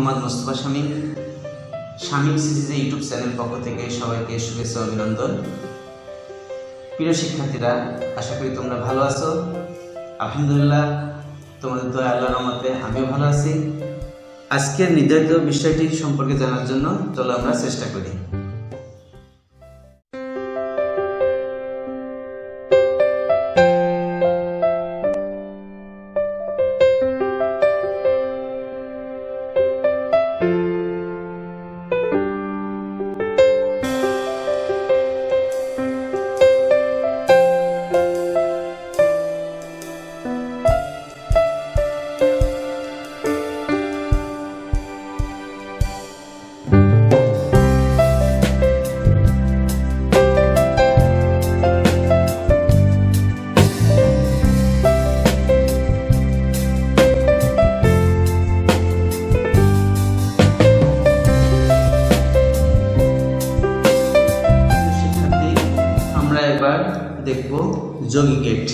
মোহাম্মদ মুস্তাফা শামীম শামীম সিরিজে YouTube channel পক্ষ থেকে সবাইকে শুভেচ্ছা অভিনন্দন। প্রিয় শিক্ষার্থীরা, আশা করি তোমরা ভালো আছো। আলহামদুলিল্লাহ, তোমাদের দয়া আল্লাহর রহমতে আমিও ভালো আছি। আজকের নির্ধারিত বিষয়টি সম্পর্কে জানার জন্য চলো আমরা চেষ্টা করি। দেখব যৌগিক গেট,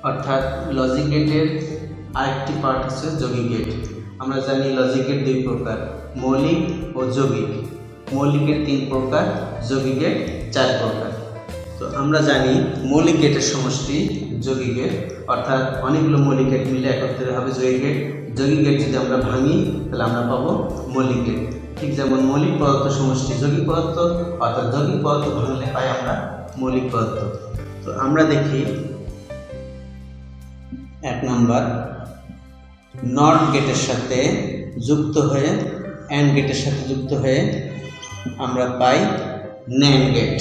অর্থাৎ লজিক গেটের আরেকটি পার্ট হচ্ছে যৌগিক গেট। আমরা জানি লজিক গেট দুই প্রকার, মৌলিক ও যৌগিক। মৌলিকের 3 প্রকার, যৌগিকের 4 প্রকার। তো আমরা জানি মৌলিক গেটের সমষ্টি যৌগিক গেট, অর্থাৎ অনেকগুলো মৌলিক গেট মিলে একত্রে হবে যৌগিক গেট। যৌগিক গেট যদি আমরা ভাঙি তাহলে আমরা পাবো মৌলিক গেট। ঠিক যেমন মৌলিক পদার্থ সমষ্টি যৌগিক পদার্থ, অর্থাৎ যৌগিক পদার্থ ভাঙলে পাই আমরা মৌলিক পদার্থ। তো আমরা দেখি 1 নম্বর, নট গেটের সাথে যুক্ত হয়ে অ্যান্ড গেটের সাথে যুক্ত হয়ে আমরা পাই ন্যান্ড গেট।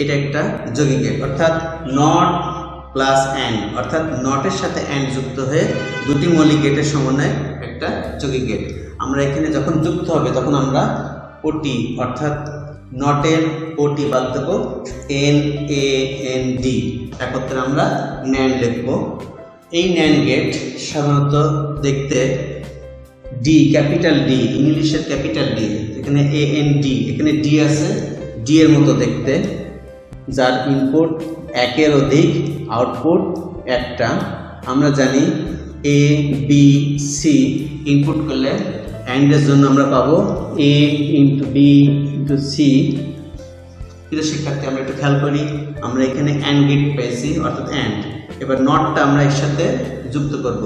এটা একটা যৌগিক গেট, অর্থাৎ নট প্লাস অ্যান্ড, অর্থাৎ নটের সাথে অ্যান্ড যুক্ত হয়ে দুটি মৌলিক গেটের সমন্বয়ে একটা যৌগিক গেট। আমরা এখানে যখন যুক্ত হবে তখন আমরা ওটি, অর্থাৎ নটের ওটি বাদ দেব, NAND, একত্রে আমরা ন্যান্ড লিখব। এই ন্যান্ড গেট সাধারণত দেখতে ডি, ক্যাপিটাল ডি, ইংলিশের ক্যাপিটাল ডি, এখানে AND, এখানে ডি আছে, ডি এর মতো দেখতে, যার ইনপুট 1-এর অধিক, আউটপুট একটা। আমরা জানি A B C ইনপুট করলে অ্যান্ডের জন্য আমরা পাবো A × B × C। কিন্তু শিক্ষার্থী, আমরা একটু খেয়াল করি, আমরা এখানে অ্যান্ড গেট পেয়েছি, অর্থাৎ অ্যান্ড। এবার নটটা আমরা এর সাথে যুক্ত করব।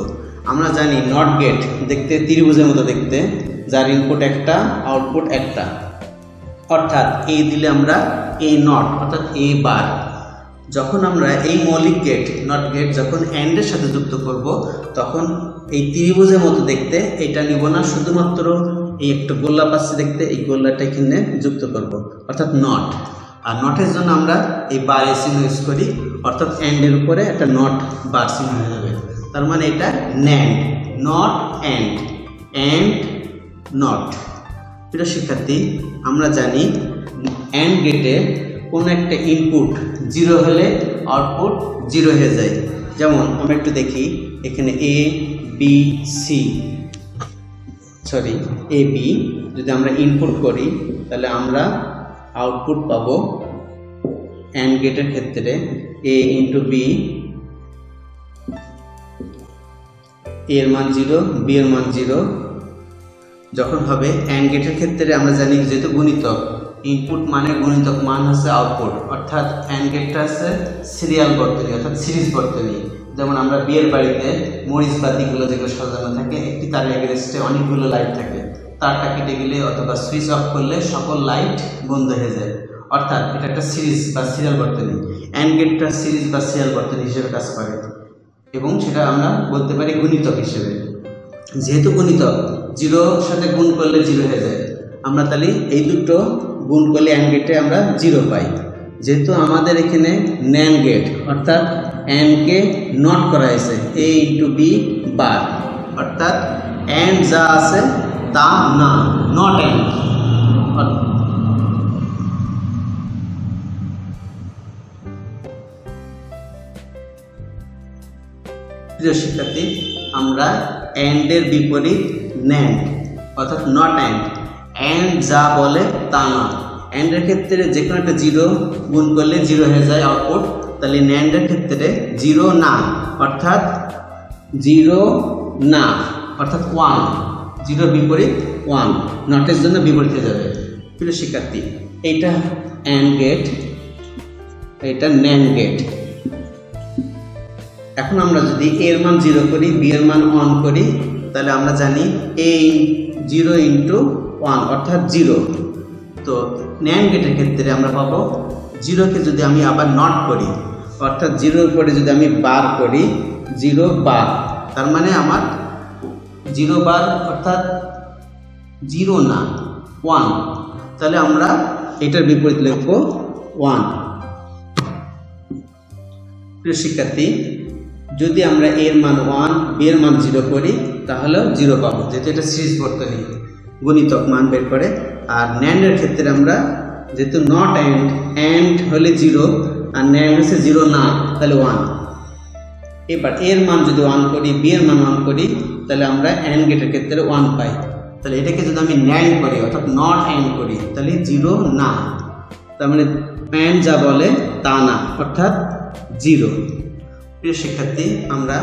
আমরা জানি নট গেট দেখতে ত্রিভুজের মতো দেখতে, যার ইনপুট একটা, আউটপুট একটা, অর্থাৎ A দিলে আমরা A নট, অর্থাৎ A বার। যখন আমরা এই মৌলিক গেট নট গেট যখন অ্যান্ডের সাথে যুক্ত করব, তখন এই ত্রিভুজের মতো দেখতে এটা নিব না, শুধুমাত্র এই একটা গোল্লা পাচ্ছি দেখতে, এই গোল্লাটা এখানে যুক্ত করব, অর্থাৎ নট। আর নটের জন্য আমরা এই বার চিহ্ন ইউজ করি, অর্থাৎ অ্যান্ডের উপরে একটা নট বার চিহ্ন হয়ে যাবে। তার মানে এটা NAND, not and, and not. প্রিয় শিক্ষার্থী, আমরা জানি অ্যান্ড গেটে কোনো একটা ইনপুট 0 হলে আউটপুট 0 হয়ে যায়। যেমন আমরা একটু দেখি, এখানে A B C, sorry A B যদি আমরা ইনপুট করি তাহলে আমরা আউটপুট পাবো অ্যান্ড গেটের ক্ষেত্রে A × B, A এর মান 0, B এর মান 0 যখন হবে। অ্যান্ড গেটের ক্ষেত্রে আমরা জানি যেহেতু গুণিতক, ইনপুট মানে গুণিতক মান হচ্ছে আউটপুট, অর্থাৎ অ্যান্ড গেটটা হচ্ছে সিরিয়াল বর্তনী, অর্থাৎ সিরিজ বর্তনী। যেমন আমরা বিয়ের বাড়িতে মরিচ বাতিগুলো যেগুলো সাজানো থাকে, একটি তারের এগেনস্টে অনেকগুলো লাইট থাকে, তারটা কেটে গেলে অথবা সুইচ অফ করলে সকল লাইট বন্ধ হয়ে যায়, অর্থাৎ এটা একটা সিরিজ বা সিরিয়াল বর্তনী। অ্যান্ড গেটটা সিরিজ বা সিরিয়াল বর্তনী হিসেবে কাজ করে, এবং সেটা আমরা বলতে পারি গুণিতক হিসেবে। যেহেতু গুণিতক, 0 সাথে গুণ করলে 0 হয়ে যায়, আমরা তাহলে এই দুটো গুণ করলে অ্যান্ড গেটে আমরা 0 পাই। যেহেতু আমাদের এখানে ন্যান্ড গেট, অর্থাৎ অ্যান্ডকে নট করা হয়েছে A × B বার, অর্থাৎ অ্যান্ড যা আছে তা না, নট অ্যান্ড। প্রিয় শিক্ষার্থী, আমরা অ্যান্ডের বিপরীত ন্যান্ড, অর্থাৎ নট অ্যান্ড। অ্যান্ড যা বলে তা না। অ্যান্ডের ক্ষেত্রে যে কোনো একটা 0 গুণ করলে 0 হয়ে যায় আউটপুট, তাহলে ন্যান্ডের ক্ষেত্রে 0 না, অর্থাৎ জিরো না, অর্থাৎ 1, জিরোর বিপরীত 1, নটের জন্য বিপরীতে যাবে। প্রিয় শিক্ষার্থী, এইটা AND গেট, এটা NAND গেট। এখন আমরা যদি a এর মান 0 করি, b এর মান 1 করি, তাহলে আমরা জানি a 0 × 1 অর্থাৎ 0। তো NAND গেটের ক্ষেত্রে আমরা পাবো 0 কে যদি আমি আবার নট করি, অর্থাৎ 0 এর পরে যদি আমি বার করি, 0 বার, তার মানে আমার 0 বার অর্থাৎ 0 না 1, তাহলে আমরা এটার বিপরীত লিখব 1। প্রিয় শিক্ষার্থী, যদি আমরা a এর মান 1, b এর মান 0 করি, তাহলে 0 পাবো, যেহেতু এটা সিরিজ বর্তনী গুণিতক মান বের করে। আর NAND এর ক্ষেত্রে আমরা যেহেতু নট AND হলে 0 আর NAND হচ্ছে 0 না, তাহলে 1। এবার a এর মান যদি 1 করি, b এর মান 1 করি, তাহলে আমরা AND গেটের ক্ষেত্রে 1 পাই। তাহলে এটাকে যদি আমি NAND করি অর্থাৎ নট AND করি, তাহলে 0 না, তার মানে AND যা বলে তা না, অর্থাৎ 0। প্রিয় শিক্ষার্থী, আমরা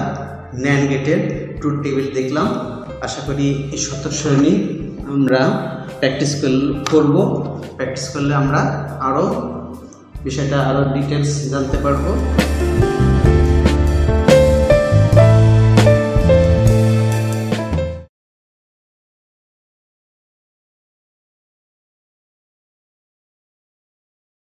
NAND গেটের ট্রুথ টেবিল দেখলাম। আশা করি এই সূত্র সারণী আমরা প্র্যাকটিস করব। প্র্যাকটিস করলে আমরা আরও বিষয়টা আরও ডিটেলস জানতে পারবো।